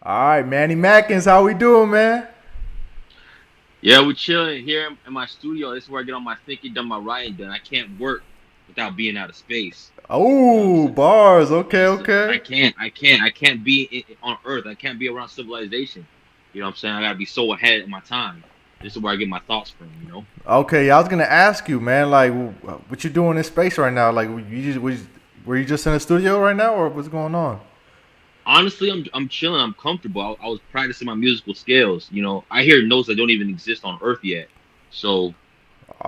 All right, Manny Mackens, how we doing, man? Yeah, we're chilling here in my studio. This is where I get all my thinking done, my writing done. I can't work without being out of space. You know what I'm Oh, saying? bars. Okay, Yes, okay. I can't be on Earth. I can't be around civilization. You know what I'm saying? I gotta be so ahead of my time. This is where I get my thoughts from. Okay, yeah, I was gonna ask you, man. Like, what you doing in space right now? Like, were you just in the studio right now, or what's going on? Honestly, I'm chilling. I'm comfortable. I was practicing my musical scales. I hear notes that don't even exist on Earth yet. So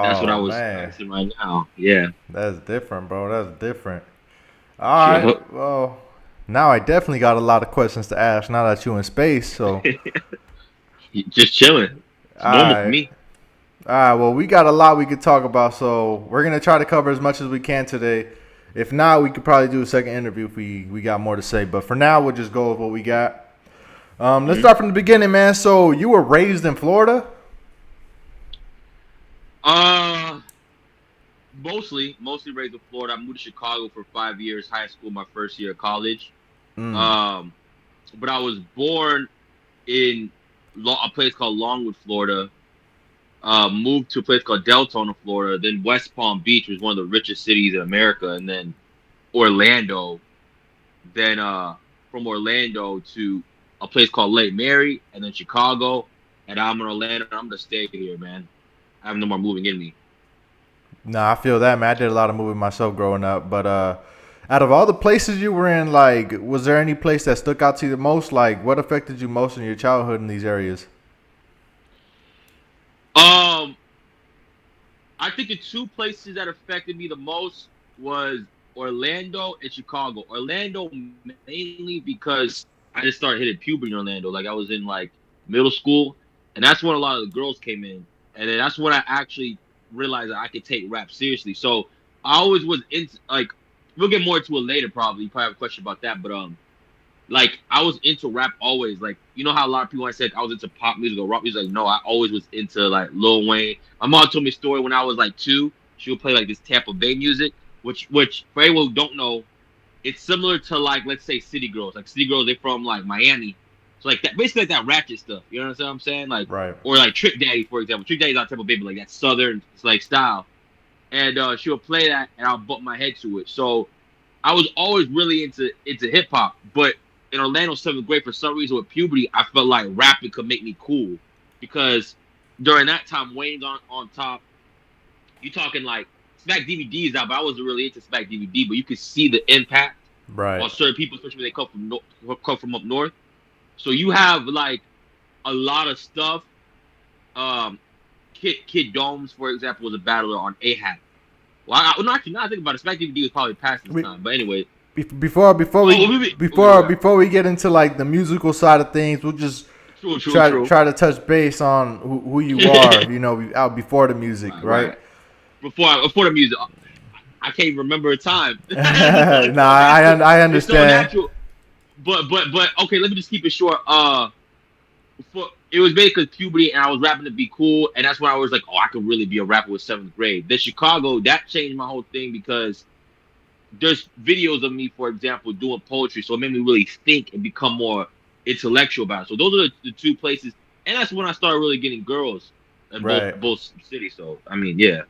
that's what I Oh was man, practicing right now. Yeah. that's different, bro. That's different. All Sure. right, well, now I definitely got a lot of questions to ask now that you in space. So, Just chilling. It's all normal for right, me. all right. Well, we got a lot we could talk about, so we're gonna try to cover as much as we can today. If not, we could probably do a second interview if we got more to say. But for now, we'll just go with what we got. Let's Mhm. start from the beginning, man. So you were raised in Florida? Uh, mostly raised in Florida. I moved to Chicago for 5 years, high school, my first year of college. Mm. Um, but I was born in a place called Longwood, Florida. Moved to a place called Deltona, Florida. Then West Palm Beach was one of the richest cities in America, and then Orlando. Then from Orlando to a place called Lake Mary, and then Chicago. And I'm in Orlando. And I'm gonna stay here, man. I have no more moving in me. Nah, I feel that, man. I did a lot of moving myself growing up, but out of all the places you were in, like, was there any place that stuck out to you the most? Like, what affected you most in your childhood in these areas? Um, I think the two places that affected me the most was Orlando and Chicago. Orlando mainly because I just started hitting puberty in Orlando. Like I was in like middle school, and that's when a lot of the girls came in, and then that's when I actually realized that I could take rap seriously. So I always was into like we'll get more into it later. Probably you probably have a question about that, but like I was into rap always. Like you know how a lot of people I said I was into pop music or rock music. Like no, I always was into like Lil Wayne. My mom told me a story when I was like two. She would play like this Tampa Bay music, which for anyone who don't know, it's similar to like let's say City Girls. Like City Girls, they from like Miami, so like that basically like that ratchet stuff. You know what I'm saying? Like Right. or like Trick Daddy for example. Trick Daddy's not Tampa Bay, but like that Southern like style. And she would play that, and I'll bump my head to it. So I was always really into hip hop, but in Orlando seventh grade, for some reason with puberty, I felt like rapping could make me cool because during that time Wayne's on top. You talking like Smack DVDs out, but I wasn't really into Smack DVD, but you could see the impact Right. on certain people, especially when they come from up north. So you have like a lot of stuff. Um, Kid Domes, for example, was a battler on AHAT. Well, no, actually, now I think about it, Smack DVD was probably past this We, time. But anyway, before oh, we yeah. before we get into like the musical side of things, we'll just True, true, true. try to touch base on who you are. You know, out before the music, Right, right? right. Before the music, I can't even remember a time. It's Nah, so natural. I It's so understand. natural. But okay, let me just keep it short. It was basically puberty, and I was rapping to be cool, and that's when I was like, oh, I could really be a rapper with seventh grade. Then Chicago, that changed my whole thing because there's videos of me, for example, doing poetry, so it made me really think and become more intellectual about it. So those are the two places, and that's when I started really getting girls in Right. both cities. So I mean, yeah.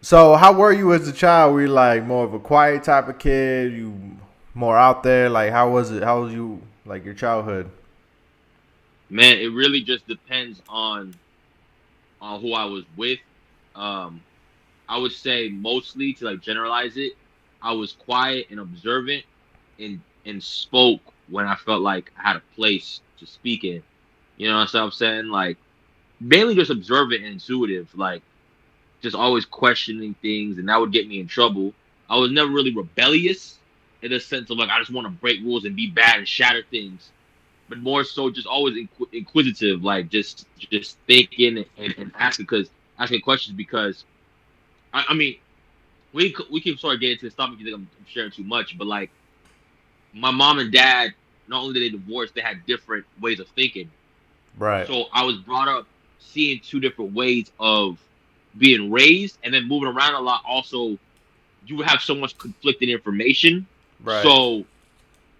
So, how were you as a child? Were you like more of a quiet type of kid? You more out there? Like, how was it? How was you like your childhood? Man, it really just depends on who I was with. Um, I would say mostly to like generalize it, I was quiet and observant and spoke when I felt like I had a place to speak in. You know what I'm saying? Like mainly just observant and intuitive, like just always questioning things, and that would get me in trouble. I was never really rebellious in a sense of like I just want to break rules and be bad and shatter things, but more so just always inquisitive, like just thinking and asking questions because I mean we can sort of get into this topic. You think I'm sharing too much, but like my mom and dad, not only did they divorce, they had different ways of thinking. Right. So I was brought up seeing two different ways of being raised, and then moving around a lot. Also, you have so much conflicting information. Right. So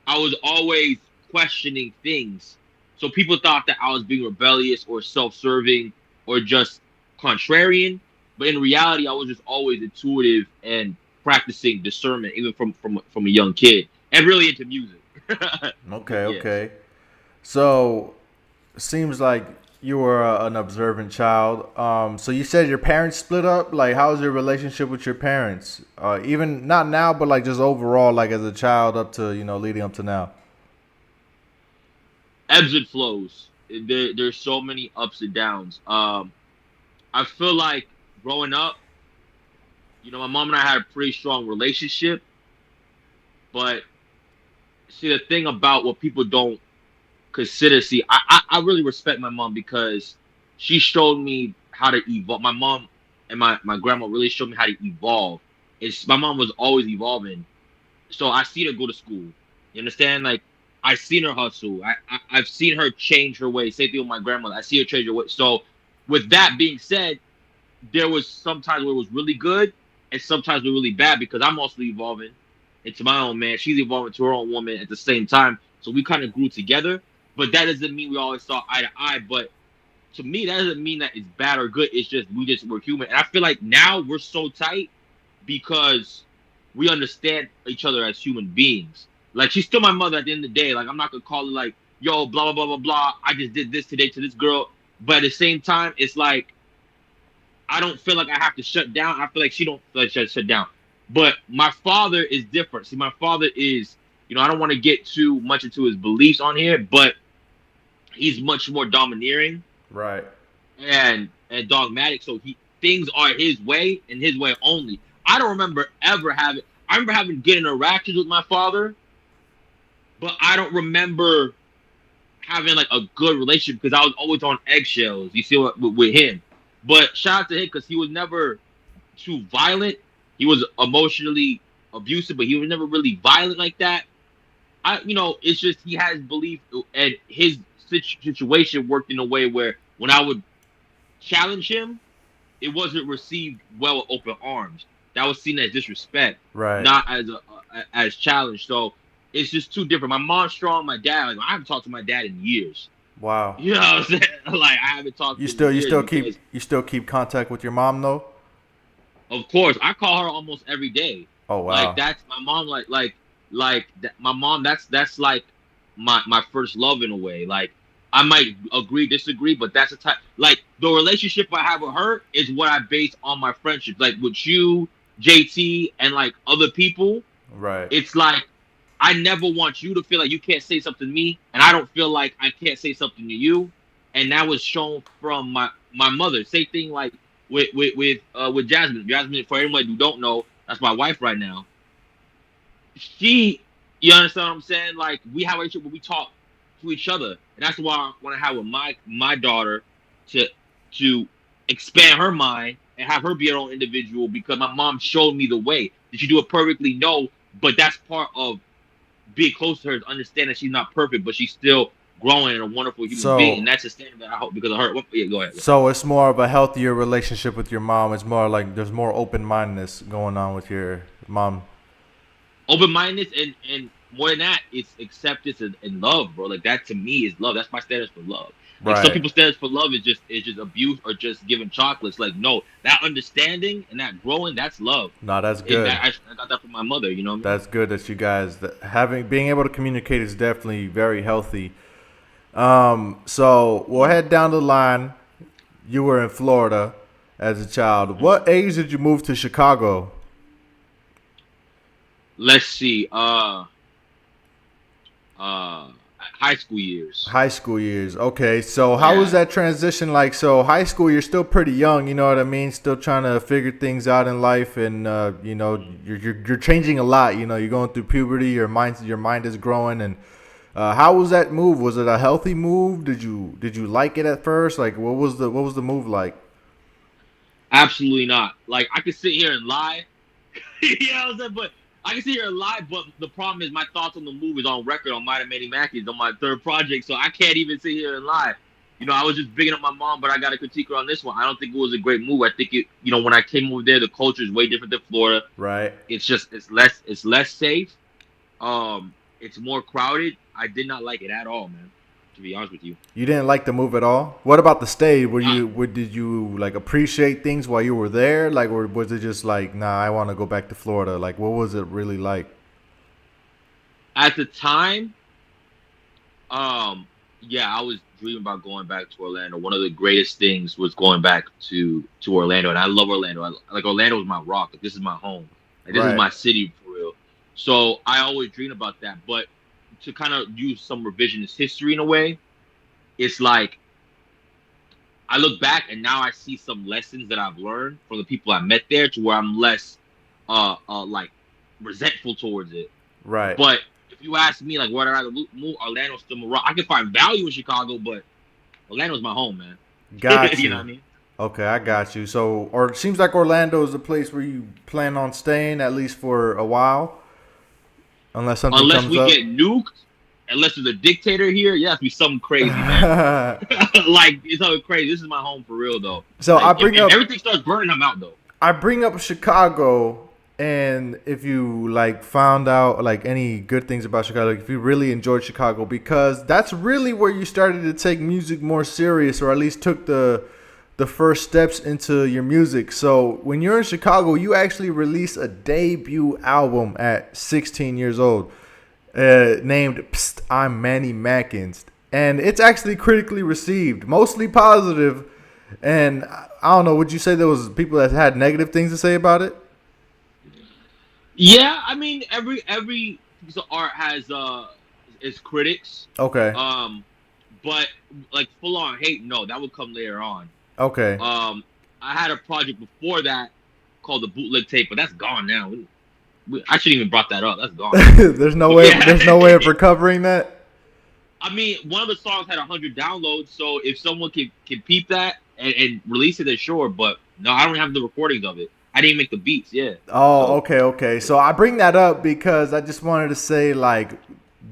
I was always questioning things. So people thought that I was being rebellious or self-serving or just contrarian. But in reality, I was just always intuitive and practicing discernment, even from a young kid, and really into music. But Okay, yes, okay. So seems like you were an observant child. So you said your parents split up. Like, how's your relationship with your parents? Even not now, but like just overall, like as a child up to leading up to now. ebbs and flows. There's so many ups and downs. I feel like growing up, my mom and I had a pretty strong relationship, but see the thing about what people don't consider. See, I really respect my mom because she showed me how to evolve. My mom and my grandma really showed me how to evolve. My mom was always evolving, so I seen her go to school. You understand? Like I seen her hustle. I've seen her change her way. Same thing with my grandmother. I see her change her way. So with that being said, there was sometimes where it was really good and sometimes it was really bad because I'm also evolving into my own man. She's evolving to her own woman at the same time. So we kind of grew together. But that doesn't mean we always saw eye to eye. But to me, that doesn't mean that it's bad or good. It's just we're human. And I feel like now we're so tight because we understand each other as human beings. Like she's still my mother at the end of the day. Like I'm not gonna call her like, yo, blah blah blah blah blah. I just did this today to this girl. But at the same time, it's like I don't feel like I have to shut down. I feel like she don't feel like she has to shut down. But my father is different. See, my father is, I don't want to get too much into his beliefs on here, but he's much more domineering Right. and dogmatic. So things are his way and his way only. I don't remember ever having. I remember having good interactions with my father, but I don't remember having like a good relationship because I was always on eggshells. You see what with him. But shout out to him because he was never too violent. He was emotionally abusive, but he was never really violent like that. It's just he has belief, and his situation worked in a way where when I would challenge him, it wasn't received well with open arms. That was seen as disrespect, Right. not as challenge. So it's just too different. My mom's strong. My dad, like I haven't talked to my dad in years. Wow. You know what I'm saying? Like I haven't talked You to him in still you years still keep because, you still keep contact with your mom though? of course, I call her almost every day. Oh Like wow. that's my mom. My mom. That's like my first love in a way. Like I might agree, disagree, but that's the type. Like the relationship I have with her is what I base on my friendship. Like with you, JT, and like other people, Right. it's like I never want you to feel like you can't say something to me, and I don't feel like I can't say something to you. And that was shown from my mother. Same thing like with Jasmine. Jasmine, for anyone who don't know, that's my wife right now. You understand what I'm saying? Like we have a relationship where we talk to each other, and that's why I want to have with my daughter to to expand her mind and have her be her own individual because my mom showed me the way. Did she do it perfectly? No, but that's part of being close to her is understand that she's not perfect, but she's still growing and a wonderful human being, and So that's the standard that I hope because of her. Yeah, go ahead. so it's more of a healthier relationship with your mom. It's more like there's more open mindedness going on with your mom. Open mindedness and more than that, it's acceptance and love, bro. Like that to me is love. That's my standards for love. Like some Right. people's standards for love is just abuse or just giving chocolates. Like no, that understanding and that growing, that's love. No, that's And that good. I got that from my mother. You know what I mean? That's good that you guys that having being able to communicate is definitely very healthy. So we'll Mhm. head down the line. You were in Florida as a child. Mhm. What age did you move to Chicago? Let's see. Uh, high school years. High school years. Okay, so how was Yeah. that transition like? So high school, you're still pretty young. You know what I mean? Still trying to figure things out in life, and you're changing a lot. You're going through puberty. Your mind is growing, and how was that move? Was it a healthy move? Did you like it at first? Like, what was the move like? Absolutely not. Like I could sit here and lie. You know what I'm saying? But I can sit here and lie, but the problem is my thoughts on the move is on record on Manny Mackens on my third project, so I can't even sit here and lie. I was just bigging up my mom, but I got to critique her on this one. I don't think it was a great move. I think when I came over there, the culture is way different than Florida. Right. It's less safe. Um, it's more crowded. I did not like it at all, man. To be honest with you. You didn't like the move at all? What about the stay? Uh, Did you like appreciate things while you were there? Like, or was it just like, nah, I want to go back to Florida? Like, what was it really like? at the time, um, yeah, I was dreaming about going back to Orlando. One of the greatest things was going back to Orlando, and I love Orlando. Like Orlando is my rock. Like, this is my home. Like, this is Right. my city for real. So I always dream about that. But to kind of use some revisionist history in a way, it's like I look back and now I see some lessons that I've learned from the people I met there, to where I'm less like resentful towards it. Right. But if you ask me, like, whether I move Orlando still my rock, I can find value in Chicago, but Orlando's my home, man. Got You know what you. I mean? Okay, I got you. So, or it seems like Orlando is a place where you plan on staying at least for a while, unless something Unless comes we up. get nuked, unless there's a dictator here, yeah, it's be something crazy, man. Like, it's something crazy. This is my home for real, though. So Like, I if, bring if up everything starts burning, I'm out, though. I bring up Chicago, and if you like found out like any good things about Chicago, like if you really enjoyed Chicago, because that's really where you started to take music more serious, or at least took the first steps into your music. So when you're in Chicago, you actually release a debut album at 16 years old, named Psst, I'm Manny Mackens. And it's actually critically received, mostly positive. And I don't know, would you say there was people that had negative things to say about it? Yeah, I mean, every piece of art has its critics. Okay. Um, but like full on hate, no, that would come later on. Okay. Um, I had a project before that called the bootleg tape, but that's gone now. I shouldn't even brought that up. That's gone. There's no But way yeah, there's no way of recovering that. I mean, one of the songs had 100 downloads, so if someone can peep that and release it, then sure. But no, I don't have the recordings of it. I didn't make the beats. Yeah, Oh, so okay, okay. So I bring that up because I just wanted to say, like,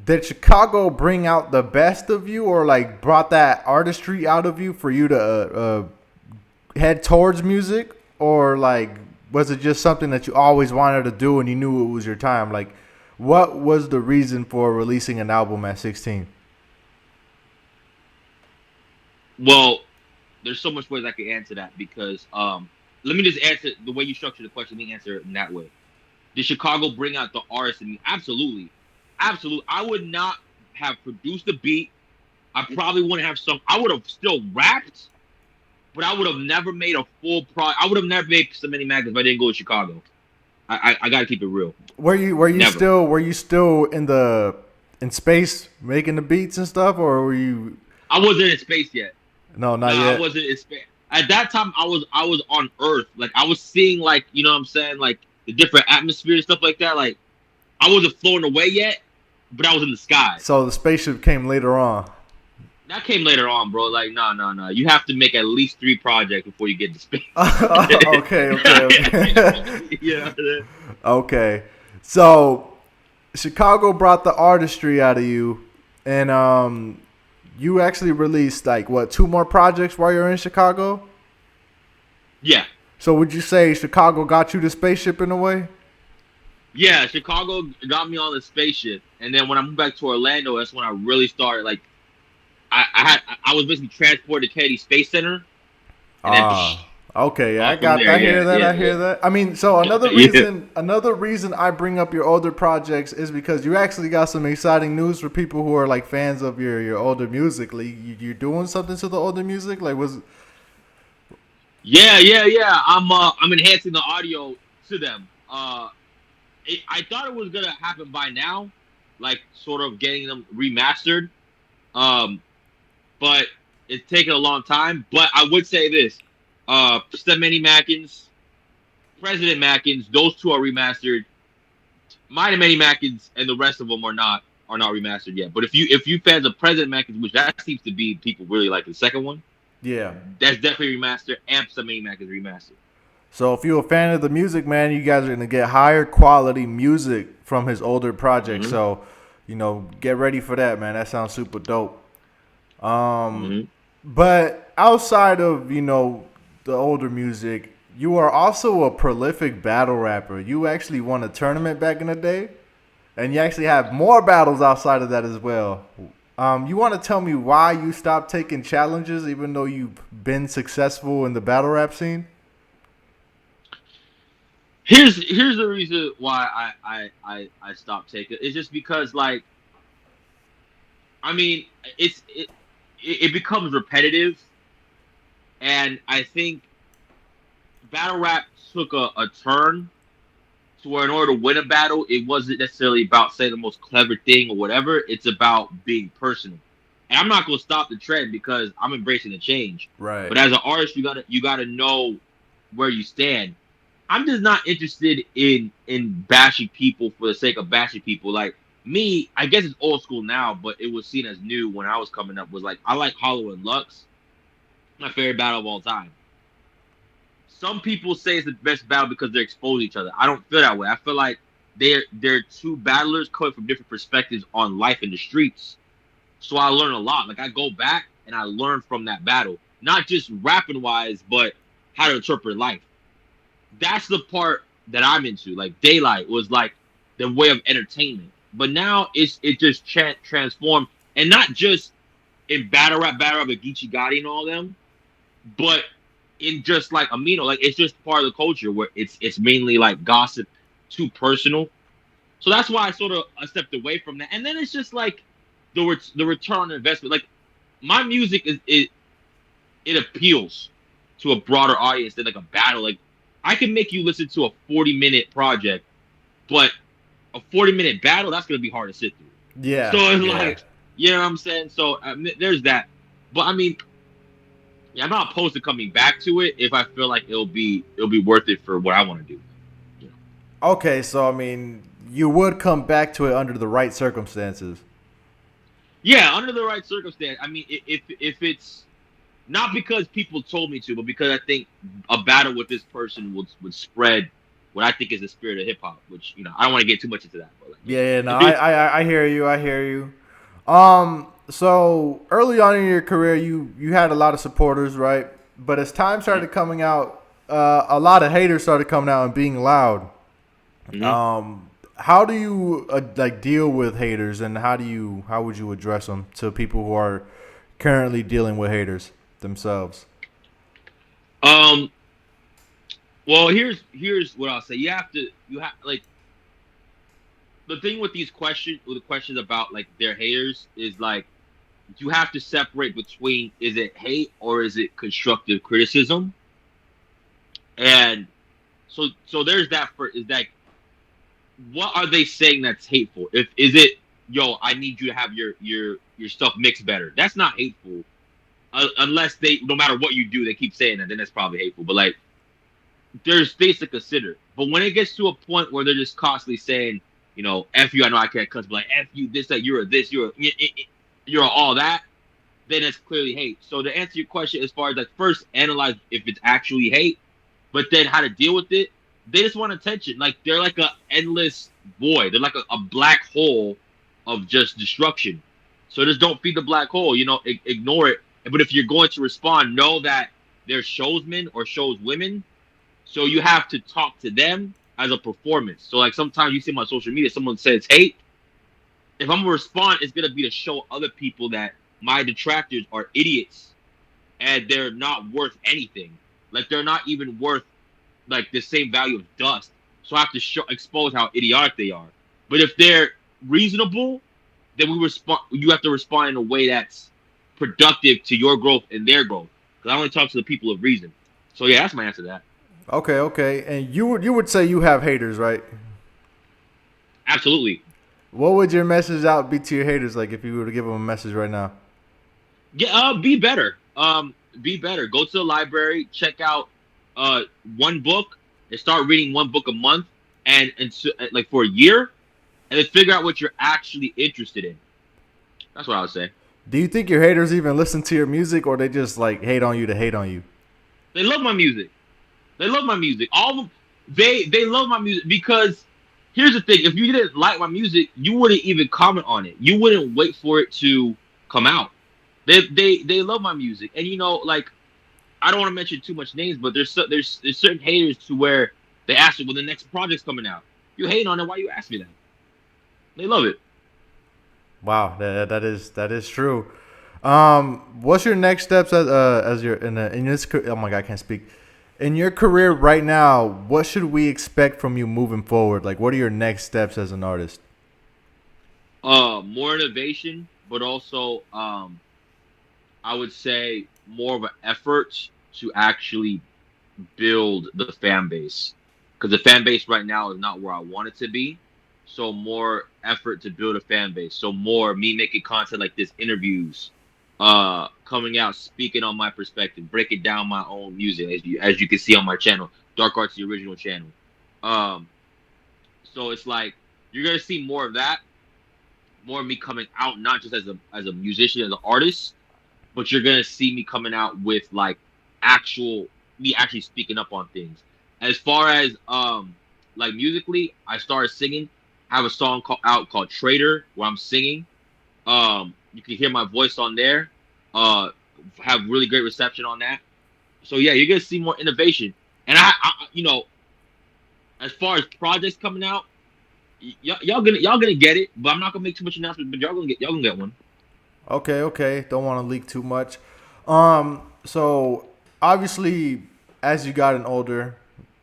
did Chicago bring out the best of you, or like brought that artistry out of you for you to head towards music, or like was it just something that you always wanted to do and you knew it was your time? Like, what was the reason for releasing an album at 16? well, there's so much ways I can answer that because let me just answer the way you structure the question. Let me answer it in that way. Did Chicago bring out the artist in me? Absolutely, absolutely. I would not have produced the beat. I probably wouldn't have some. I would have still rapped, but I would have never made a full pro. I would have never made so many magazines if I didn't go to Chicago. I gotta keep it real. Never. Were you still in space making the beats and stuff, or were you? I wasn't in space yet. No, not Nah, I yet. wasn't in space. At that time, I was on Earth. Like I was seeing, like, you know what I'm saying, like the different atmosphere and stuff like that. Like I wasn't floating away yet, but I was in the sky. So the spaceship came later on. That came later on, bro. Like, no, no, no. You have to make at least 3 projects before you get to space. Okay, okay, okay. Yeah. Okay. So Chicago brought the artistry out of you, and you actually released like what, two more projects while you're in Chicago? Yeah. So would you say Chicago got you the spaceship in a way? Yeah. Chicago got me on the spaceship. And then when I moved back to Orlando, that's when I really started. Like, I was basically transported to Kennedy Space Center. And then Ah, okay, yeah, I off from got. there. I hear Yeah. that. Yeah. I hear that. I mean, so Yeah. another reason I bring up your older projects is because you actually got some exciting news for people who are like fans of your older music. Like, you're doing something to the older music. Like, was Yeah. I'm enhancing the audio to them. I thought it was gonna happen by now, like sort of getting them remastered. Um, but it's taken a long time. But I would say this: Manny Mackens, President Mackens, those two are remastered. Mine and Manny Mackens and the rest of them are not remastered yet. But if you fans of President Mackens, which that seems to be people really like the second one, yeah. that's definitely remastered. And Manny Mackens remastered. So if you're a fan of the music, man, you guys are gonna get higher quality music from his older projects. Hmm. So, get ready for that, man. That sounds super dope. Um, Hmm. but outside of the older music, you are also a prolific battle rapper. You actually won a tournament back in the day. And you actually have more battles outside of that as well. You want to tell me why you stopped taking challenges, even though you've been successful in the battle rap scene? Here's the reason why I stopped taking. It's just because like I mean it becomes repetitive, and I think battle rap took a turn to where in order to win a battle, it wasn't necessarily about saying the most clever thing or whatever. It's about being personal. And I'm not gonna stop the trend because I'm embracing the change. Right. But as an artist, you gotta know where you stand. I'm just not interested in bashing people for the sake of bashing people. Like me, I guess it's old school now, but it was seen as new when I was coming up. Was like I like Hollow and Lux, my favorite battle of all time. Some people say it's the best battle because they're exposed to each other. I don't feel that way. I feel like they're two battlers coming from different perspectives on life in the streets. So I learn a lot. Like I go back and I learn from that battle, not just rapping wise, but how to interpret life. That's the part that I'm into. Like Daylight was like the way of entertainment, but now it just transformed, and not just in battle rap with Geechee Gotti and all them, but in just like Amino, like it's just part of the culture where it's mainly like gossip, too personal. So that's why I stepped away from that. And then it's just like the return on investment. Like my music it appeals to a broader audience than like a battle. Like I can make you listen to a 40-minute project, but a 40-minute battle that's gonna be hard to sit through. So Yeah. it's Yeah. like, you know what I'm saying? So there's that. But I mean, yeah, I'm not opposed to coming back to it if I feel like it'll be worth it for what I want to do. You know? Okay, so I mean, you would come back to it under the right circumstances. Yeah, under the right circumstance. I mean, if it's not because people told me to, but because I think a battle with this person would spread what I think is the spirit of hip hop. Which I don't want to get too much into that, but like Yeah, no, if it's I hear you. I hear you. So early on in your career, you had a lot of supporters, right? But as time started coming out, a lot of haters started coming out and being loud. mm-hmm. How do you like deal with haters, and how would you address them to people who are currently dealing with haters themselves? um, well, here's what I'll say. You have like the thing with the questions about like their haters is like you have to separate between is it hate or is it constructive criticism. And so there's that for is that what are they saying that's hateful? If is it yo, I need you to have your stuff mixed better. That's not hateful. Unless they no matter what you do, they keep saying that, then that's probably hateful. But like there's things to consider. But when it gets to a point where they're just constantly saying, F you, I know I can't cuss, but like F you, this, that, you're a this, you're all that, then it's clearly hate. So to answer your question, as far as like first analyze if it's actually hate, but then how to deal with it, they just want attention. Like they're like a endless void. They're like a black hole of just destruction. So just don't feed the black hole. Ignore it. But if you're going to respond, know that they're showsmen or shows women. So you have to talk to them as a performance. So like sometimes you see on social media, someone says hate. If I'm gonna respond, it's gonna be to show other people that my detractors are idiots and they're not worth anything. Like they're not even worth like the same value of dust. So I have to expose how idiotic they are. But if they're reasonable, then we respond. You have to respond in a way that's productive to your growth and their growth. Because I only talk to the people of reason. So yeah, that's my answer to that. Okay, okay, and you would say you have haters, right? Absolutely. What would your message out be to your haters, like if you were to give them a message right now? Yeah, be better. Be better. Go to the library, check out uh one book, and start reading one book a month, and so, like for a year, and then figure out what you're actually interested in. That's what I would say. Do you think your haters even listen to your music, or they just like hate on you to hate on you? They love my music. They love my music. All of them, they love my music because here's the thing: if you didn't like my music, you wouldn't even comment on it. You wouldn't wait for it to come out. They love my music, and like I don't want to mention too much names, but there's certain haters to where they ask me, "Well, the next project's coming out. You hate on it? Why you ask me that?" They love it. Wow, that is true. What's your next steps as your in this? Oh my God, I can't speak. In your career right now, what should we expect from you moving forward? Like, what are your next steps as an artist? More innovation, but also I would say more of an effort to actually build the fan base, because the fan base right now is not where I want it to be. So more effort to build a fan base. So more me making content like this, interviews, coming out, speaking on my perspective, breaking down my own music, as you can see on my channel, Dark Arts, the original channel. Um, so it's like you're gonna see more of that, more of me coming out, not just as a musician, as an artist, but you're gonna see me coming out with like actual me actually speaking up on things. As far as like musically, I started singing. I have a song out called Traitor where I'm singing. You can hear my voice on there. Uh, have really great reception on that. So yeah, you're gonna see more innovation. And as far as projects coming out, y'all gonna get it. But I'm not gonna make too much announcement. But y'all gonna get one. Okay, okay. Don't want to leak too much. So obviously, as you gotten older,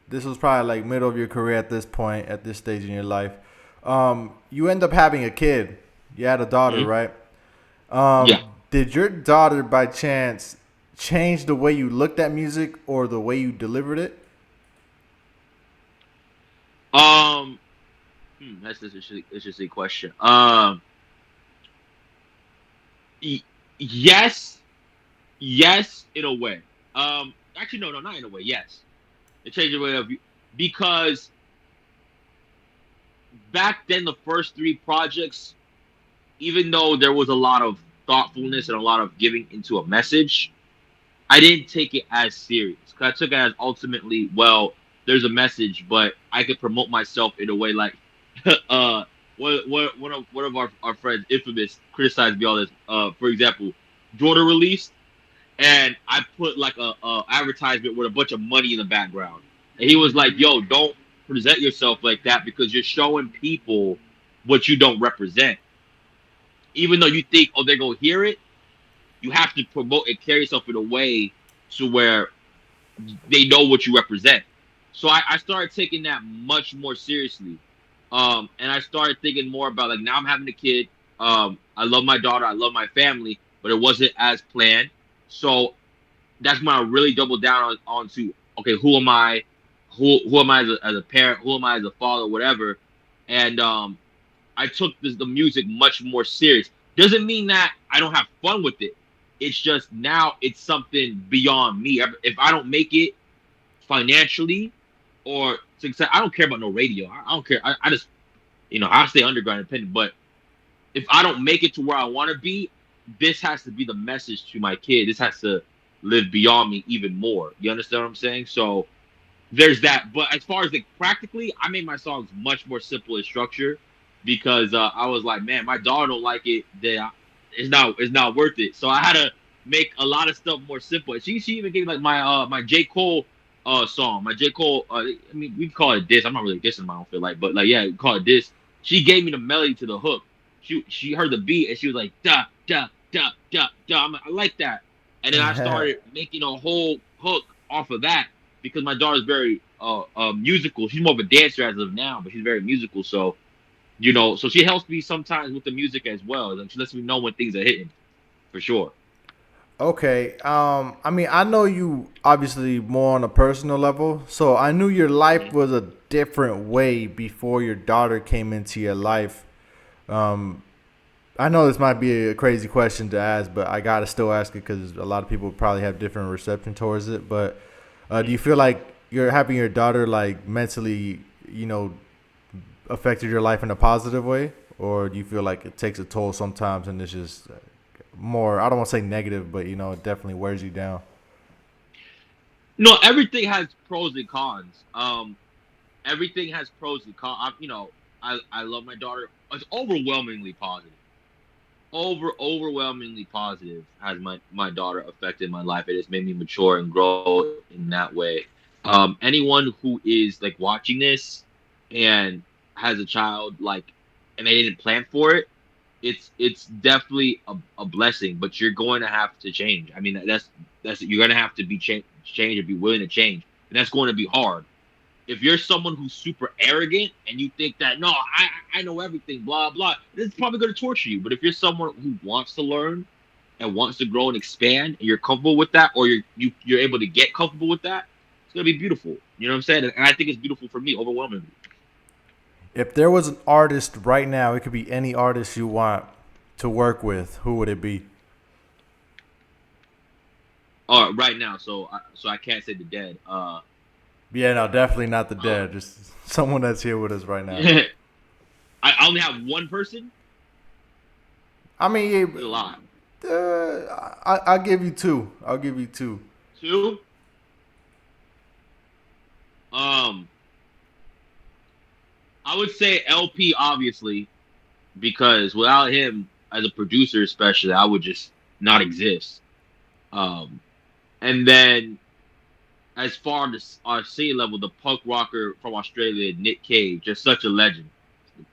this was probably like middle of your career at this point, at this stage in your life. You end up having a kid. You had a daughter, Mhm. right? Yeah. Did your daughter, by chance, change the way you looked at music or the way you delivered it? Um. That's an interesting question. Y- yes, yes, in a way. Actually, no, no, not in a way. Yes, it changed the way of you because back then the first three projects, even though there was a lot of thoughtfulness and a lot of giving into a message, I didn't take it as serious. 'Cause I took it as ultimately, well, there's a message, but I could promote myself in a way like, uh, one of our friends, infamous, criticized me all this. For example, Jordan released, and I put like a advertisement with a bunch of money in the background, and he was like, "Yo, don't present yourself like that because you're showing people what you don't represent. Even though you think, oh, they're gonna hear it, you have to promote and carry yourself in a way to where they know what you represent." So I started taking that much more seriously. And I started thinking more about like now I'm having a kid. I love my daughter, I love my family, but it wasn't as planned. So that's when I really doubled down onto okay, who am I? Who am I as a parent? Who am I as a father? Whatever. And I took the music much more serious. Doesn't mean that I don't have fun with it. It's just now it's something beyond me. If I don't make it financially or success, I don't care about no radio. I don't care. I just I stay underground independent. But if I don't make it to where I want to be, this has to be the message to my kid. This has to live beyond me even more. You understand what I'm saying? So there's that. But as far as like practically, I made my songs much more simple in structure because I was like, man, my daughter don't like it. Then it's not worth it. So I had to make a lot of stuff more simple. She even gave like my J Cole song, my J Cole. I mean, we can call it diss. I'm not really dissing. I don't feel like, but like yeah, we call it diss. She gave me the melody to the hook. She heard the beat and she was like da da da da da. I'm like, I like that. And then I started making a whole hook off of that because my daughter's very musical. She's more of a dancer as of now, but she's very musical. So so she helps me sometimes with the music as well. Like she lets me know when things are hitting for sure. Okay. I mean, I know you obviously more on a personal level, so I knew your life Hmm. was a different way before your daughter came into your life. Um, I know this might be a crazy question to ask, but I gotta still ask it because a lot of people probably have different reception towards it. But do Hmm. you feel like you're having your daughter like mentally, affected your life in a positive way, or do you feel like it takes a toll sometimes and it's just more? I don't want to say negative, but it definitely wears you down. No, everything has pros and cons. Everything has pros and cons. I love my daughter. It's overwhelmingly positive. Overwhelmingly positive has my daughter affected my life. It has made me mature and grow in that way. Anyone who is like watching this and has a child, like and they didn't plan for it, it's definitely a blessing. But you're going to have to change. I mean, that's you're going to have to be change and be willing to change, and that's going to be hard. If you're someone who's super arrogant and you think that no, I know everything, blah blah, it's probably going to torture you. But if you're someone who wants to learn and wants to grow and expand, and you're comfortable with that, or you're able to get comfortable with that, it's gonna be beautiful. You know what I'm saying? And I think it's beautiful for me, overwhelmingly. If there was an artist right now, it could be any artist you want to work with. Who would it be? Right now, so I can't say the dead. Yeah, no, definitely not the Uh, dead. Just someone that's here with us right now. I only have one person. I mean, It's a lot. I'll give you two. I'll give you two. Two. Um, I would say LP, obviously, because without him as a producer, especially, I would just not exist. Um, and then as far as our sea level, the punk rocker from Australia, Nick Cave, just such a legend,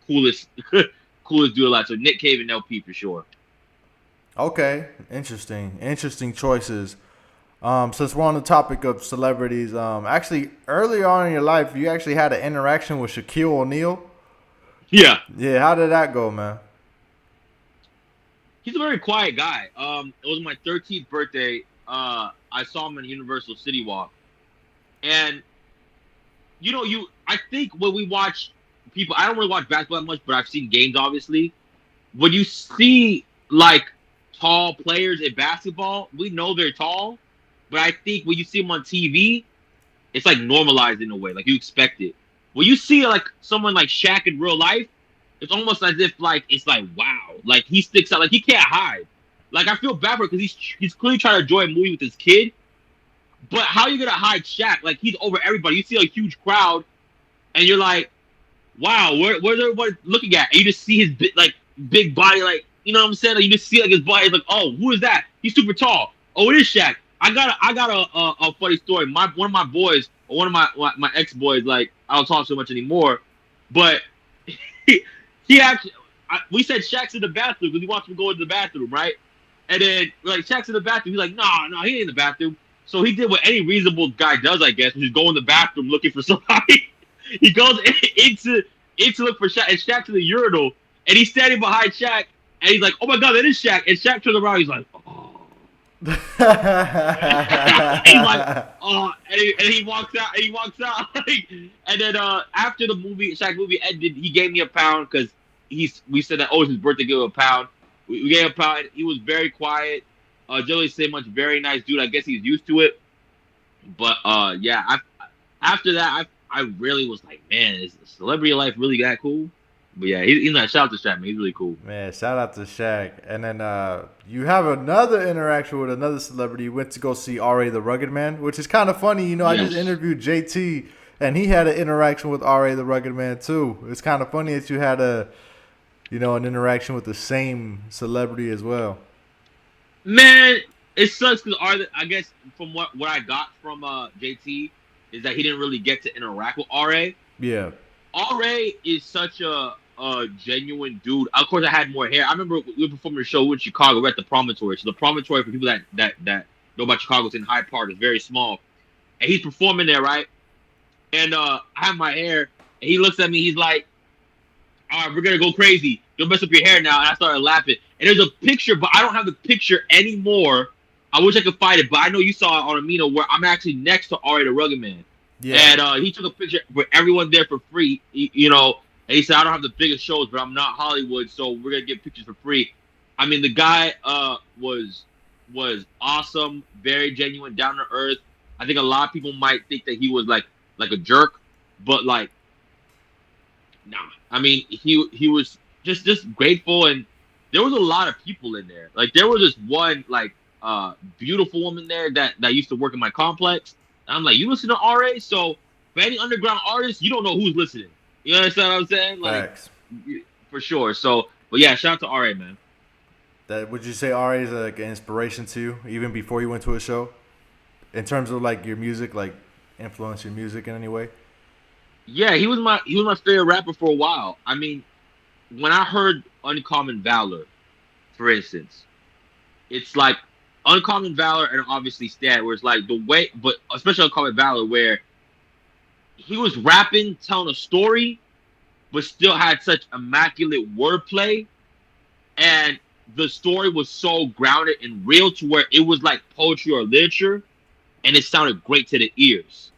coolest, coolest dude alive. So Nick Cave and LP for sure. Okay, interesting choices. Since we're on the topic of celebrities, actually earlier on in your life, you actually had an interaction with Shaquille O'Neal. Yeah, Yeah, how did that go, man? he's a very quiet guy. It was my 13th birthday. I saw him in Universal City Walk, and I think when we watch people, I don't really watch basketball that much, but I've seen games obviously. When you see like tall players in basketball, we know they're tall, but I think when you see them on TV, it's like normalized in a way, like you expect it. When you see like someone like Shaq in real life, it's almost as if like it's like wow, like he sticks out, like he can't hide. Like I feel bad for because he's clearly trying to enjoy a movie with his kid, but how are you gonna hide Shaq? Like he's over everybody. You see a huge crowd, and you're like, wow, where's everybody looking at? And you just see his big body, like you know what I'm saying? Like, you just see like his body, it's like, oh, who is that? He's super tall. Oh, it is Shaq. I got a funny story. One of my boys, or one of my ex boys, like I don't talk so much anymore, but he, he actually we said Shaq's in the bathroom because we watched him go into the bathroom, right? And then we're like Shaq's in the bathroom. He's like, no, he ain't in the bathroom. So he did what any reasonable guy does, I guess, which is go in the bathroom looking for somebody. He goes into look for Shaq, and Shaq's in the urinal, and he's standing behind Shaq, and he's like, "Oh my God, that is Shaq!" And Shaq turns around, he's like, "Oh," he's like, "Oh," and he walks out, like, and then after the Shaq movie ended, he gave me a pound because we said that it's his birthday, give him a pound. We gave him a pound. He was very quiet. Generally say much, very nice dude. I guess he's used to it, but yeah, after that, I really was like, man, is celebrity life really that cool? But yeah, he's not. Shout out to Shaq, man. He's really cool. Man, shout out to Shaq. And then you have another interaction with another celebrity. You went to go see R.A. the Rugged Man, which is kind of funny. You know, I just Yes. interviewed JT, and he had an interaction with R.A. the Rugged Man too. It's kind of funny that you had an interaction with the same celebrity as well. Man, it sucks because I guess from what I got from JT is that he didn't really get to interact with RA. Yeah. RA is such a genuine dude. Of course, I had more hair. I remember we were performing a show in Chicago. We're at the Promontory. So the Promontory, for people that know about Chicago, it's in Hyde Park. It's very small, and he's performing there, right? And I have my hair, and he looks at me. He's like, "All right, we're gonna go crazy. Don't mess up your hair now." And I started laughing. And there's a picture, but I don't have the picture anymore. I wish I could find it, but I know you saw it on Amino where I'm actually next to Ari the Rugged Man. Yeah. And he took a picture with everyone there for free, and he said, I don't have the biggest shows, but I'm not Hollywood, so we're going to get pictures for free. I mean, the guy was awesome, very genuine, down to earth. I think a lot of people might think that he was like a jerk, but like, nah. I mean, he was just grateful, and there was a lot of people in there. Like there was this one like beautiful woman there that used to work in my complex. And I'm like, you listen to RA? So for any underground artist, you don't know who's listening. You understand what I'm saying? Like Facts. for sure. So but yeah, shout out to RA, man. That would you say RA is like an inspiration to you, even before you went to a show, in terms of like your music, like influence your music in any way? Yeah, he was my favorite rapper for a while. I mean, when I heard Uncommon Valor, for instance, it's like Uncommon Valor and obviously Stat, where it's like the way, but especially Uncommon Valor, where he was rapping, telling a story, but still had such immaculate wordplay, and the story was so grounded and real to where it was like poetry or literature, and it sounded great to the ears.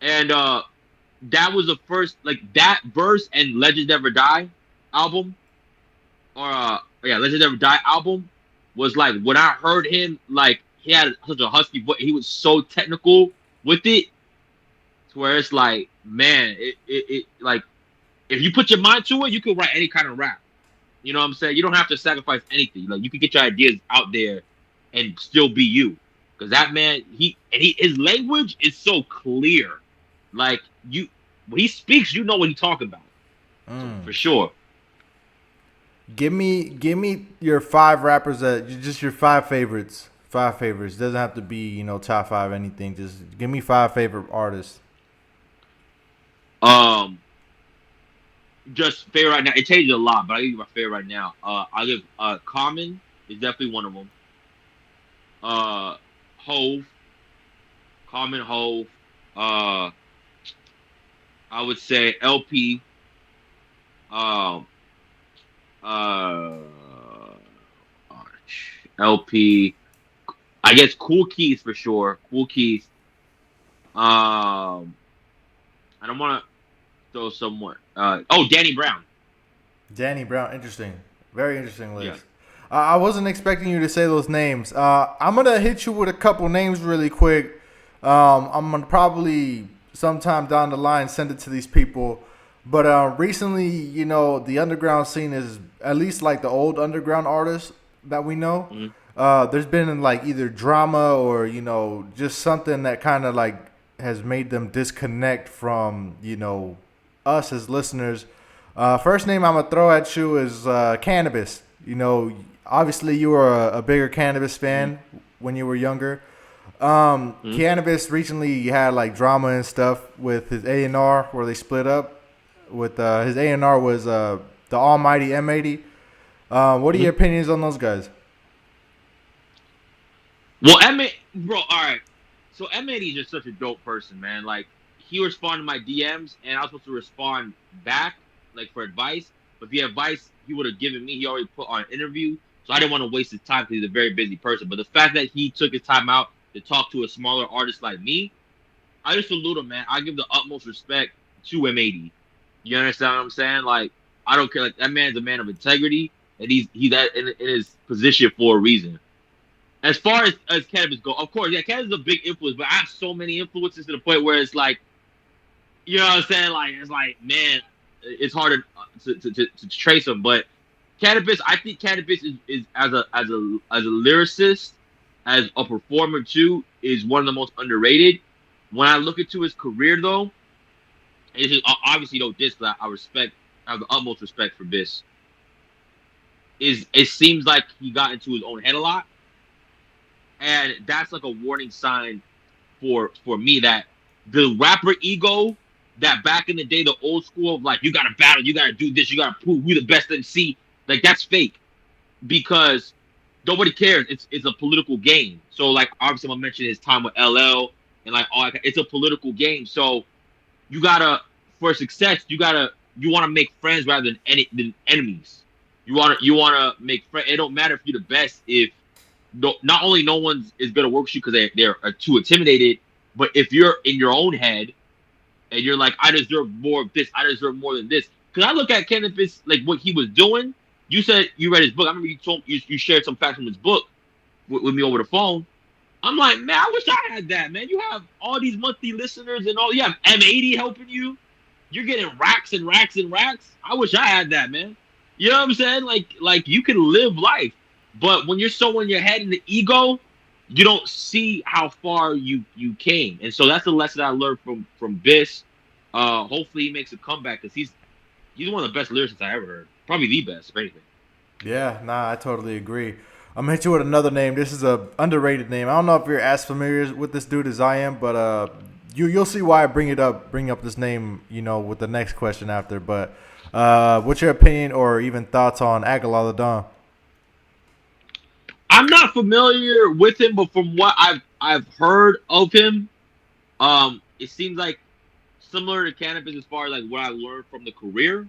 And that was the first, like, that verse and Legends Never Die album, or yeah, Legends Never Die album, was like when I heard him, like he had such a husky voice, he was so technical with it, to where it's like, man, it like, if you put your mind to it, you can write any kind of rap. You know what I'm saying? You don't have to sacrifice anything. Like, you can get your ideas out there and still be you. Because that man, his language is so clear. Like, you, when he speaks, you know what he's talking about. So Mm. for sure. Give me your five rappers that just your five favorites. Five favorites. Doesn't have to be top five anything. Just give me five favorite artists. Um, just favorite right now. It changes a lot, but I'll give you my favorite right now. I'll give Common is definitely one of them. Uh, Hove, Common, Hove. Uh, I would say LP. Um, uh, LP. I guess Cool Keys for sure. Cool Keys. I don't want to throw someone. Danny Brown. Danny Brown. Interesting. Very interesting Yeah. list. I wasn't expecting you to say those names. I'm gonna hit you with a couple names really quick. I'm gonna probably sometime down the line send it to these people. But recently, the underground scene is at least like the old underground artists that we know. Mhm. There's been like either drama or just something that kind of like has made them disconnect from us as listeners. First name I'm gonna throw at you is Cannabis. Obviously you were a bigger Cannabis Mhm. fan when you were younger. Mhm. Cannabis recently had like drama and stuff with his A&R where they split up. With his A&R was the Almighty M80. What are your Mhm. opinions on those guys? Well, bro, all right. So M80 is just such a dope person, man. Like, he responded to my DMs, and I was supposed to respond back, like, for advice. But the advice he would have given me, he already put on an interview. So I didn't want to waste his time because he's a very busy person. But the fact that he took his time out to talk to a smaller artist like me, I just salute him, man. I give the utmost respect to M80. You understand what I'm saying? Like, I don't care. Like, that man's a man of integrity, and he's that in his position for a reason. As far as cannabis go, of course, yeah, cannabis is a big influence, but I have so many influences to the point where it's like, you know what I'm saying? Like, it's like, man, it's hard to trace them. But cannabis, I think cannabis is as a lyricist, as a performer too, is one of the most underrated. When I look into his career, though, it's just, obviously no diss, but I have the utmost respect for Bis. It seems like he got into his own head a lot, and that's like a warning sign for me that the rapper ego, that back in the day, the old school of like, you gotta battle, you gotta do this, you gotta prove who the best MC, like, that's fake, because nobody cares. It's a political game. So, like, obviously I'm gonna mention his time with LL and like all that. It's a political game. So you gotta, for success, you wanna make friends rather than enemies. You wanna make friends. It don't matter if you're the best if not only no one's is gonna work with you because they're too intimidated, but if you're in your own head and you're like, I deserve more of this, I deserve more than this. Because I look at Cannabis, like what he was doing. You said you read his book. I remember you shared some facts from his book with me over the phone. I'm like, man, I wish I had that, man. You have all these monthly listeners and all. You have M80 helping you. You're getting racks and racks and racks. I wish I had that, man. You know what I'm saying? Like you can live life, but when you're so in your head and the ego, you don't see how far you came. And so that's the lesson I learned from Biss. Hopefully he makes a comeback because he's one of the best lyricists I ever heard. Probably the best, if anything. Yeah, nah, I totally agree. I'm gonna hit you with another name. This is a underrated name. I don't know if you're as familiar with this dude as I am, but you'll see why I bring up this name, with the next question after. But What's your opinion or even thoughts on Aguilar the Don? I'm not familiar with him, but from what I've heard of him, it seems like similar to cannabis as far as like what I learned from the career,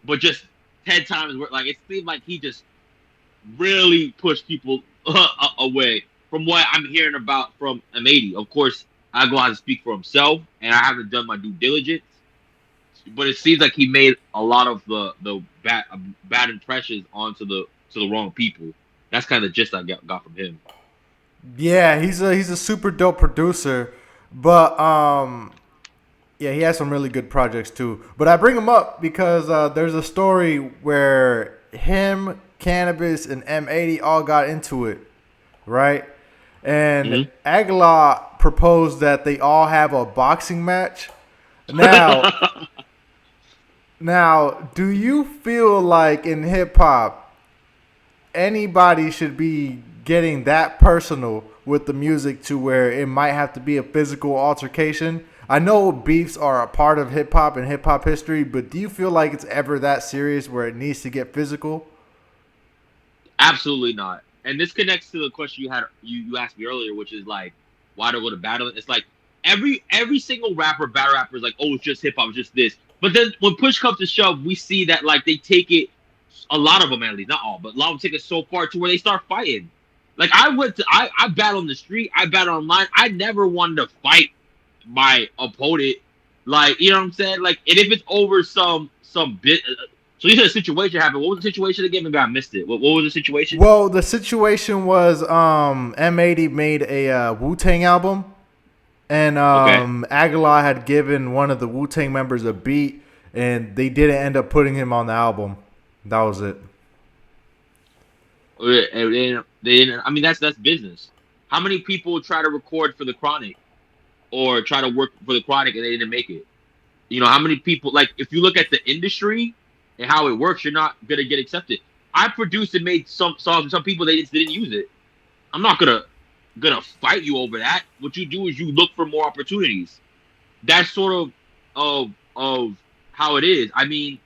but just 10 times worse. Like it seemed like he just really pushed people away from what I'm hearing about from M80. Of course, I go out to speak for himself, and I haven't done my due diligence. But it seems like he made a lot of the bad impressions onto the wrong people. That's kind of the gist I got from him. Yeah, he's a super dope producer, but yeah, he has some really good projects too. But I bring him up because there's a story where him, Cannabis, and M80 all got into it, right? And Hmm. Aguilar proposed that they all have a boxing match. Now, now, do you feel like in hip hop anybody should be getting that personal with the music to where it might have to be a physical altercation? I know beefs are a part of hip hop and hip hop history, but do you feel like it's ever that serious where it needs to get physical? Absolutely not. And this connects to the question you asked me earlier, which is like, why do I go to battle? It's like every single battle rapper is like, oh, it's just hip hop, it's just this. But then when push comes to shove, we see that like they take it, a lot of them at least, not all, but a lot of them take it so far to where they start fighting. Like I battle in the street, I battle online. I never wanted to fight my opponent. Like, you know what I'm saying? Like, and if it's over some bit, so you said a situation happened. What was the situation again? Maybe I missed it. What was the situation? Well, the situation was M80 made a Wu Tang album, and Okay. Aguilar had given one of the Wu Tang members a beat, and they didn't end up putting him on the album. That was it. I mean, that's business. How many people try to record for the Chronic or try to work for the Chronic and they didn't make it? You know, how many people, like, if you look at the industry and how it works, you're not going to get accepted. I produced and made some songs with some people, they just didn't use it. I'm not gonna fight you over that. What you do is you look for more opportunities. That's sort of how it is. I mean,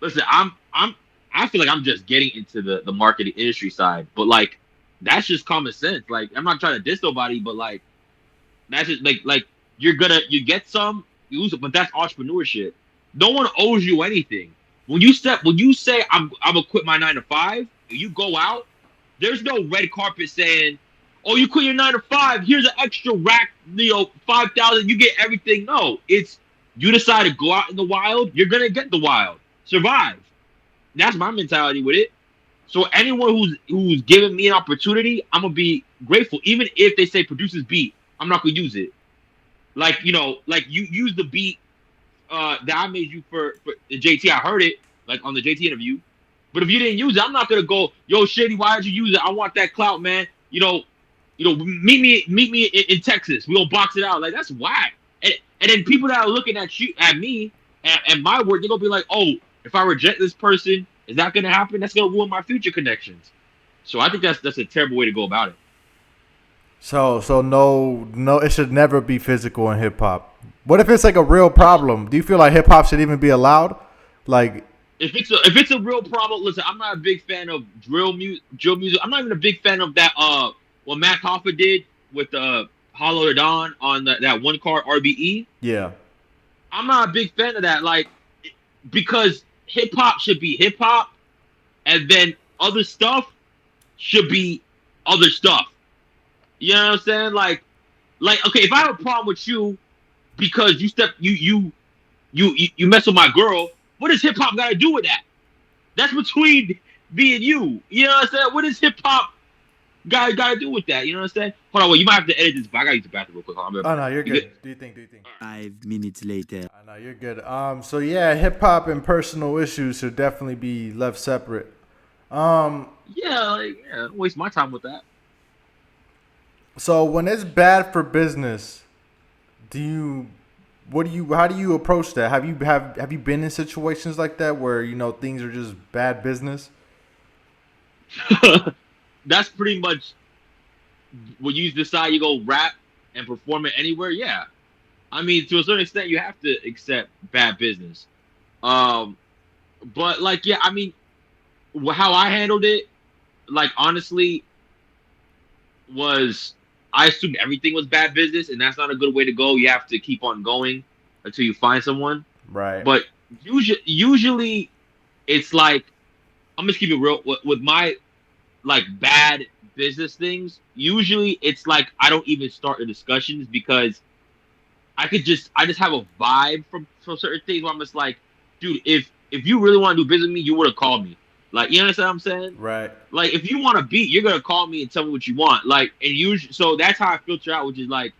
listen, I feel like I'm just getting into the marketing industry side, but like that's just common sense. Like I'm not trying to diss nobody, but like that's just like you get some, you lose it, but that's entrepreneurship. No one owes you anything. When you say I'm gonna quit my 9 to 5, and you go out, there's no red carpet saying, "Oh, you quit your 9 to 5. Here's an extra rack, 5,000. You get everything." No, it's you decide to go out in the wild. You're gonna get the wild, survive. That's my mentality with it. So anyone who's giving me an opportunity, I'm gonna be grateful. Even if they say produce this beat, I'm not gonna use it. Like like you use the beat that I made you for the JT. I heard it like on the JT interview. But if you didn't use it, I'm not gonna go, yo, Shady, why did you use it? I want that clout, man. Meet me in Texas. We gonna box it out. Like that's whack. And then people that are looking at me and my work, they're gonna be like, oh, if I reject this person, is that gonna happen? That's gonna ruin my future connections. So I think that's a terrible way to go about it. So no, it should never be physical in hip hop. What if it's like a real problem? Do you feel like hip hop should even be allowed? Like, If it's a real problem, listen, I'm not a big fan of drill music. I'm not even a big fan of that what Matt Hoffa did with Hollow the Dawn on that one card RBE. yeah. I'm not a big fan of that. Like because hip hop should be hip hop, and then other stuff should be other stuff. You know what I'm saying? Like okay, if I have a problem with you because you mess with my girl, what does hip hop got to do with that? That's between me and you. You know what I'm saying? What does hip hop got to do with that? You know what I'm saying? Hold on, wait, you might have to edit this, but I gotta use the bathroom real quick. Hold on, Oh no, you're you good? good. Do you think? Do you think? 5 minutes later. I know you're good. So yeah, hip hop and personal issues should definitely be left separate. Um, Yeah, like don't waste my time with that. so when it's bad for business, do you, how do you approach that? Have you been in situations like that where things are just bad business? That's pretty much when you decide you go rap and perform it anywhere. Yeah, I mean to a certain extent you have to accept bad business. Um, But like, yeah, I mean, how I handled it, like honestly, was I assumed everything was bad business, and that's not a good way to go. You have to keep on going until you find someone. Right. But usually it's like I'm just keep it real with my like bad business things. Usually it's like I don't even start the discussions because I just have a vibe from certain things where I'm just like, dude, if you really want to do business with me, you would have called me. Like, you understand what I'm saying? Right. Like, if you want to beat, you're gonna call me and tell me what you want. Like, and usually, so that's how I filter out, which is like,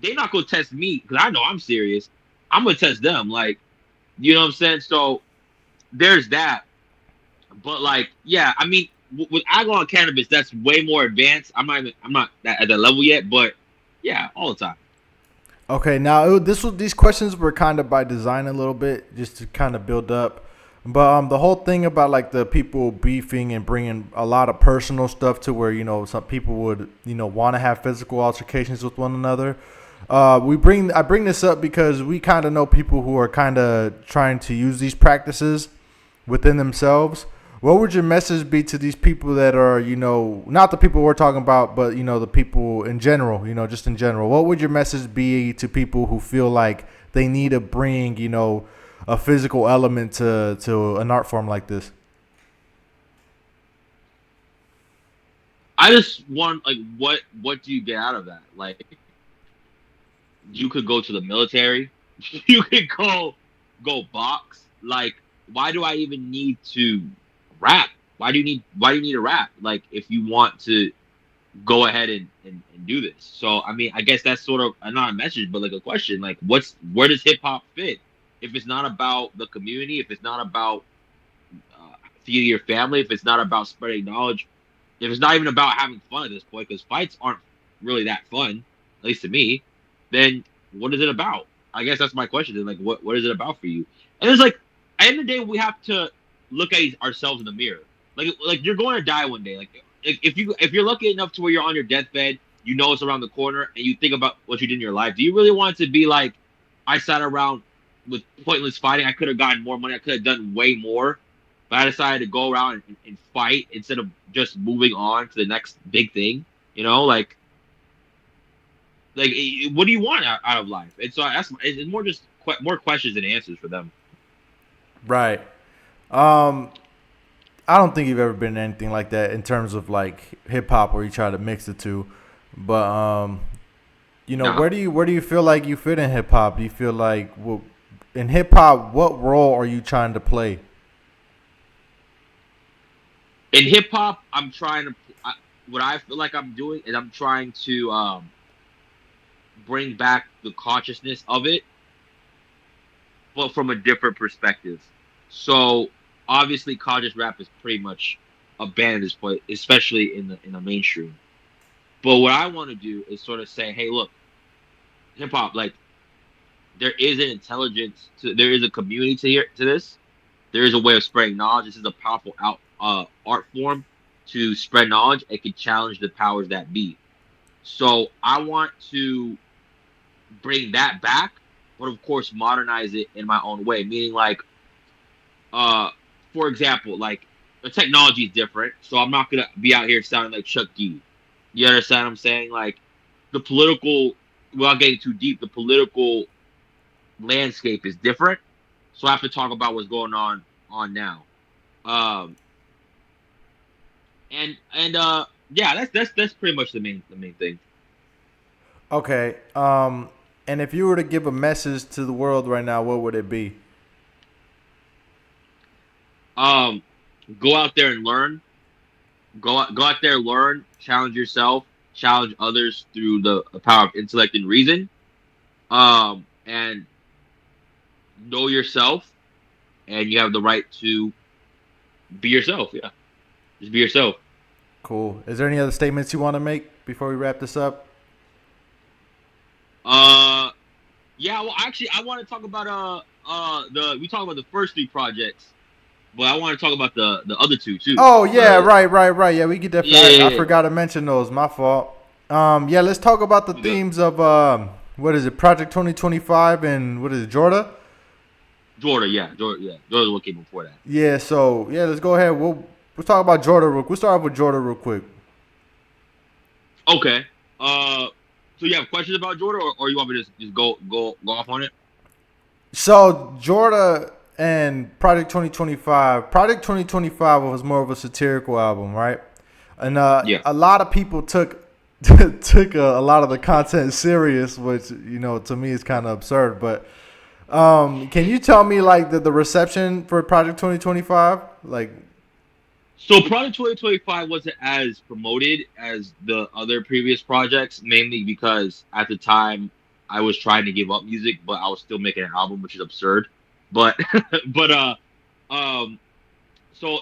they're not gonna test me because I know I'm serious. I'm gonna test them. Like, you know what I'm saying? So there's that. But like, yeah, I mean, with alcohol and cannabis, that's way more advanced. I'm not at that level yet. But yeah, all the time. Okay, now these questions were kind of by design a little bit, just to kind of build up. But the whole thing about like the people beefing and bringing a lot of personal stuff to where some people would want to have physical altercations with one another. I bring this up because we kind of know people who are kind of trying to use these practices within themselves. What would your message be to these people that are, not the people we're talking about, but, the people in general, just in general? What would your message be to people who feel like they need to bring, a physical element to an art form like this? I just want like what do you get out of that? Like you could go to the military, you could go box. Like why do I even need to rap? Why do you need to rap? Like if you want to go ahead and do this. So I mean I guess that's sort of not a message but like a question. Like where does hip hop fit? If it's not about the community, if it's not about feeding your family, if it's not about spreading knowledge, if it's not even about having fun at this point, because fights aren't really that fun, at least to me, then what is it about? I guess that's my question. Is like, what is it about for you? And it's like, at the end of the day, we have to look at ourselves in the mirror. Like you're going to die one day. Like if you're lucky enough to where you're on your deathbed, you know it's around the corner, and you think about what you did in your life. Do you really want it to be like, I sat around with pointless fighting? I could have gotten more money. I could have done way more, but I decided to go around and fight instead of just moving on to the next big thing. You know, like what do you want out of life? And so it's more just more questions than answers for them. Right. Um, I don't think you've ever been anything like that in terms of like hip hop where you try to mix the two. But Nah, where do you feel like you fit in hip hop? Do you feel like in hip hop, what role are you trying to play? in hip hop, I'm trying to. What I feel like I'm doing is I'm trying to bring back the consciousness of it, but from a different perspective. So obviously, conscious rap is pretty much abandoned at this point, especially in the mainstream. But what I want to do is sort of say, hey, look, hip hop, like there is an intelligence there is a community to this. There is a way of spreading knowledge. This is a powerful art form to spread knowledge. It can challenge the powers that be. So I want to bring that back, but of course modernize it in my own way. Meaning like, uh, for example, like the technology is different, so I'm not gonna be out here sounding like Chuck D. You understand what I'm saying? Like the political, without getting too deep, the political landscape is different. So I have to talk about what's going on now. Um, and yeah, that's pretty much the main thing. Okay. And if you were to give a message to the world right now, what would it be? Um, go out there and learn. Go out there, learn, challenge yourself, challenge others through the power of intellect and reason. And know yourself, and you have the right to be yourself. Yeah, just be yourself. Cool. Is there any other statements you want to make before we wrap this up? Uh, yeah. Well, actually, I want to talk about the we talked about the first three projects, but I want to talk about the other two too. Oh yeah, right. Yeah, we could definitely. I Yeah, forgot to mention those. My fault. Yeah, let's talk about the the themes of what is it, Project 2025, and what is it, Jordan? Jordan what came before that. Yeah, so yeah, let's go ahead. We'll talk about Jordan. We'll start off with Jordan real quick. Okay. Uh, so you have questions about Jordan, or you want me to just go off on it? So Jordan and Project 2025. Project 2025 was more of a satirical album, right? And Yeah. a lot of people took took a lot of the content serious, which to me is kind of absurd. But can you tell me like the reception for Project 2025? Like, So Project 2025 wasn't as promoted as the other previous projects, mainly because at the time I was trying to give up music, but I was still making an album, which is absurd. But but um so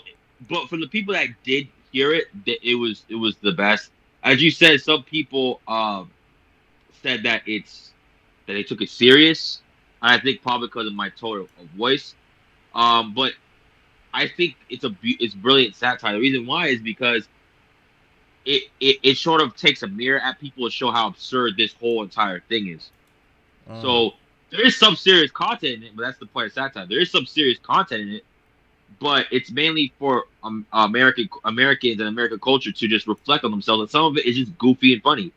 but for the people that did hear it, it was the best. As you said, some people said that they took it serious. I think probably because of my tone of voice. But I think it's brilliant satire. The reason why is because it sort of takes a mirror at people to show how absurd this whole entire thing is. mm, So there is some serious content in it, but that's the point of satire. There is some serious content in it, but it's mainly for Americans and American culture to just reflect on themselves. And some of it is just goofy and funny.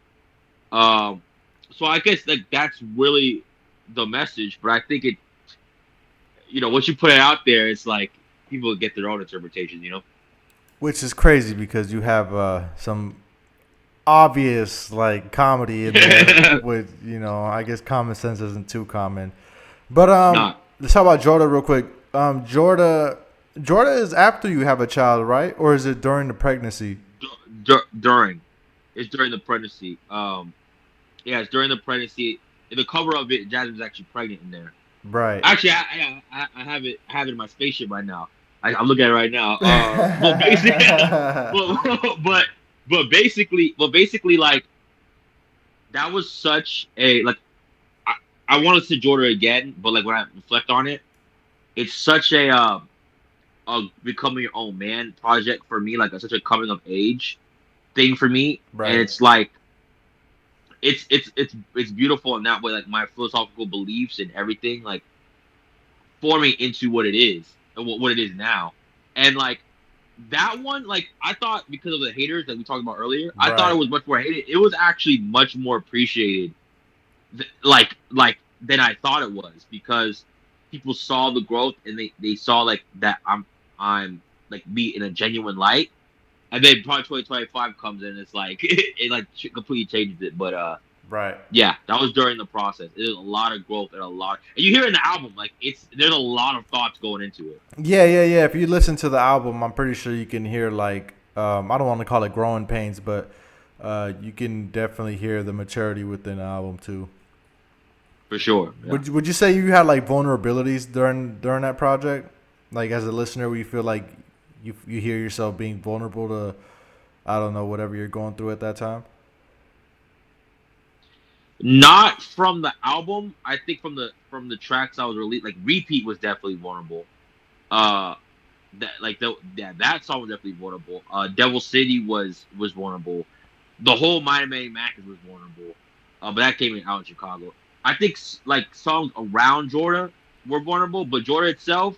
Um, so I guess like that's really the message. But I think once you put it out there, it's like people get their own interpretations. which is crazy because you have some obvious like comedy in there with I guess common sense isn't too common. But Not let's talk about Jordan real quick. Jordan is after you have a child, right? Or is it during the pregnancy? during. It's during the pregnancy. Yeah, it's during the pregnancy. In the cover of it, Jasmine's actually pregnant in there. Right. Actually, I have it. I have it in my spaceship right now. I'm looking at it right now. But basically, but basically, like that was such a like. I, I want to see Jordan again, but like when I reflect on it, it's such a becoming your own man project for me. Like such a coming of age thing for me, and Right. it's like it's beautiful in that way. Like my philosophical beliefs and everything, like forming into what it is and what it is now. And like that one, like I thought because of the haters that we talked about earlier, I thought it Right. was much more hated. It was actually much more appreciated, like than I thought it was because people saw the growth and they saw like that I'm like me in a genuine light. And then Project 2025 comes in, it's like it like completely changes it. But Right. yeah, that was during the process. There's a lot of growth and you hear in the album like there's a lot of thoughts going into it. Yeah, yeah, yeah. If you listen to the album, I'm pretty sure you can hear like I don't want to call it growing pains, but you can definitely hear the maturity within the album too. For sure. Yeah. Would you say you had like vulnerabilities during that project? Like as a listener, where you feel like you hear yourself being vulnerable to I don't know whatever you're going through at that time. Not from the album. I think from the tracks I was released, like Repeat was definitely vulnerable. Uh that song was definitely vulnerable. Devil City was vulnerable. The whole Manny Mackens was vulnerable. But that came out in Chicago. I think like songs around Jordan were vulnerable, but Jordan itself,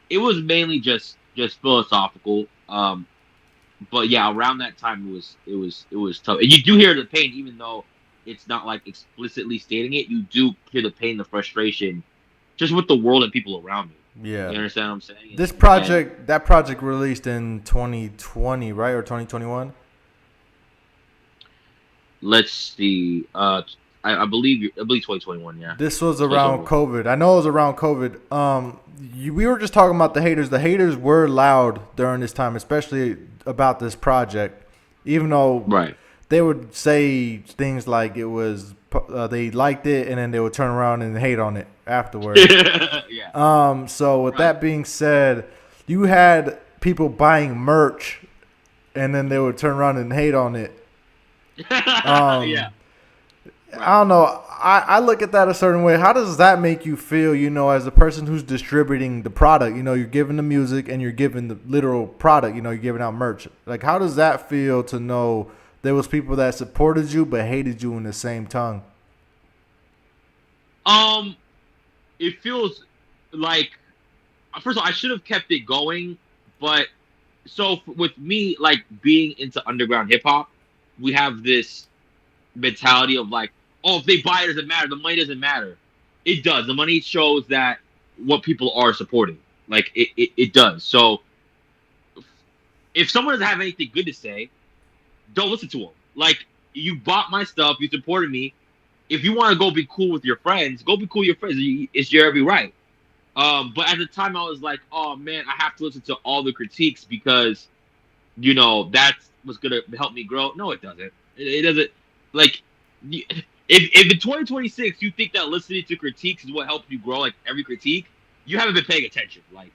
it was mainly just philosophical. But yeah, around that time it was tough. And you do hear the pain, even though it's not like explicitly stating it. You do hear the pain, the frustration, just with the world and people around me. Yeah. You understand what I'm saying? This And project, that project released in 2020, right, or 2021? let's see. I believe 2021. Yeah, This was around 2021. COVID. I know it was around COVID. We were just talking about the haters. The haters were loud during this time, especially about this project. Even though Right. they would say things like it was they liked it, and then they would turn around and hate on it afterwards. Yeah. So with Right. that being said, you had people buying merch, and then they would turn around and hate on it. Yeah. Um, Right. I don't know. I look at that a certain way. How does that make you feel, as a person who's distributing the product? You're giving the music and you're giving the literal product, you're giving out merch. Like, how does that feel to know there was people that supported you but hated you in the same tongue? Um. It feels like first of all, I should have kept it going, but with me, like being into underground hip hop, we have this mentality of like, oh, if they buy it, doesn't matter. The money doesn't matter. It does. The money shows that what people are supporting. Like it does. So if someone doesn't have anything good to say, don't listen to them. Like you bought my stuff, you supported me. If you want to go be cool with your friends, go be cool with your friends. It's your every right. But at the time, I was like, oh man, I have to listen to all the critiques because that's what's gonna help me grow. No, it doesn't. It doesn't. Like, if in 2026 you think that listening to critiques is what helps you grow, like every critique, you haven't been paying attention. Like,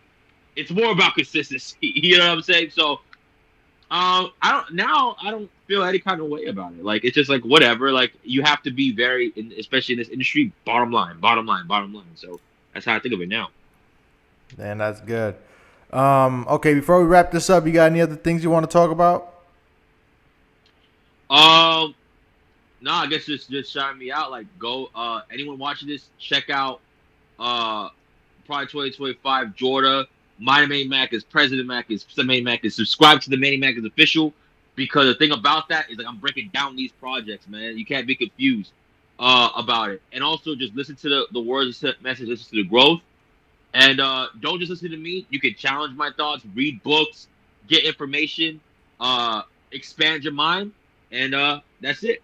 it's more about consistency. You know what I'm saying? So, I don't feel any kind of way about it. Like, it's just like whatever. Like, you have to be very, especially in this industry, bottom line, bottom line, bottom line. So that's how I think of it now. And that's good. Okay, before we wrap this up, you got any other things you want to talk about? Um, no, I guess just shouting me out. Like, go. Anyone watching this, check out. Uh, probably 2025 Georgia. Manny Mackens, President Mackens, Manny Mackens. Subscribe to the Manny Mackens official because the thing about that is like I'm breaking down these projects, man. You can't be confused about it. And also just listen to the words message, listen to the growth. And don't just listen to me. You can challenge my thoughts, read books, get information, expand your mind, and that's it.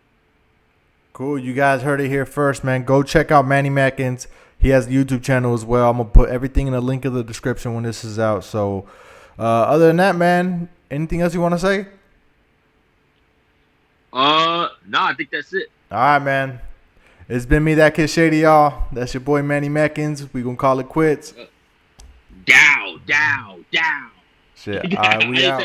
Cool. You guys heard it here first, man. Go check out Manny Mackens. He has a YouTube channel as well. I'm going to put everything in the link of the description when this is out. So, other than that, man, anything else you want to say? No, I think that's it. All right, man. It's been me, that kid Shady, y'all. That's your boy Manny Mackens. We going to call it quits. Down, down, down. Shit. All right, we out.